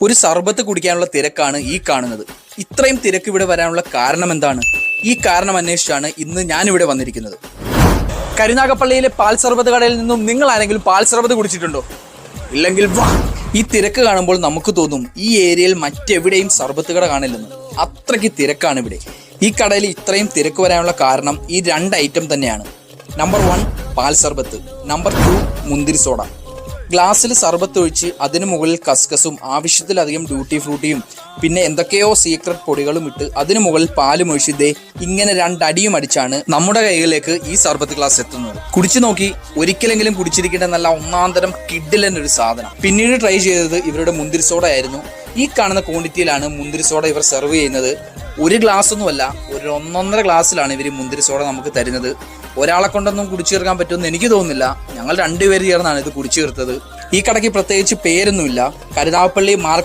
ഒരു സർബത്ത് കുടിക്കാനുള്ള തിരക്കാണ് ഈ കാണുന്നത്. ഇത്രയും തിരക്ക് ഇവിടെ വരാനുള്ള കാരണം എന്താണ്? ഈ കാരണം അന്വേഷിച്ചാണ് ഇന്ന് ഞാനിവിടെ വന്നിരിക്കുന്നത്. കരുനാഗപ്പള്ളിയിലെ പാൽ സർബത്ത് കടയിൽ നിന്നും നിങ്ങൾ ആരെങ്കിലും പാൽ സർബത്ത് കുടിച്ചിട്ടുണ്ടോ? ഇല്ലെങ്കിൽ വാ. ഈ തിരക്ക് കാണുമ്പോൾ നമുക്ക് തോന്നും ഈ ഏരിയയിൽ മറ്റെവിടെയും സർബത്ത് കട കാണില്ലെന്ന്. അത്രയ്ക്ക് തിരക്കാണ് ഇവിടെ. ഈ കടയിൽ ഇത്രയും തിരക്ക് വരാനുള്ള കാരണം ഈ രണ്ട് ഐറ്റം തന്നെയാണ്. നമ്പർ 1 പാൽ സർബത്ത്, നമ്പർ 2 മുന്തിരി സോഡ. ഗ്ലാസ്സിൽ സർബത്ത് ഒഴിച്ച് അതിനു മുകളിൽ കസ്കസും ആവശ്യത്തിലധികം ഡ്യൂട്ടി ഫ്രൂട്ടിയും പിന്നെ എന്തൊക്കെയോ സീക്രട്ട് പൊടികളും ഇട്ട് അതിനു മുകളിൽ പാലും ഒഴിച്ച് ഇങ്ങനെ രണ്ടടിയും അടിച്ചാണ് നമ്മുടെ കൈകളിലേക്ക് ഈ സർബത്ത് ഗ്ലാസ് എത്തുന്നത്. കുടിച്ചു നോക്കി, ഒരിക്കലെങ്കിലും കുടിച്ചിരിക്കേണ്ട നല്ല ഒന്നാന്തരം കിഡിലൻ ഒരു സാധനം. പിന്നീട് ട്രൈ ചെയ്തത് ഇവരുടെ മുന്തിരി സോഡ ആയിരുന്നു. ഈ കാണുന്ന ക്വാണ്ടിറ്റിയിലാണ് മുന്തിരി സോഡ ഇവർ സെർവ് ചെയ്യുന്നത്. ഒരു ഗ്ലാസ് ഒന്നുമല്ല, ഒരു 1.5 ഗ്ലാസ്സിലാണ് ഇവർ മുന്തിരി സോഡ നമുക്ക് തരുന്നത്. ഒരാളെ കൊണ്ടൊന്നും കുടിച്ചു തീർക്കാൻ പറ്റുമെന്ന് എനിക്ക് തോന്നുന്നില്ല. ഞങ്ങൾ 2 പേര് ചേർന്നാണ് ഇത് കുടിച്ചു തീർത്തത്. ഈ കടയ്ക്ക് പ്രത്യേകിച്ച് പേരൊന്നുമില്ല. കരുനാഗപ്പള്ളി മാർക്കറ്റ്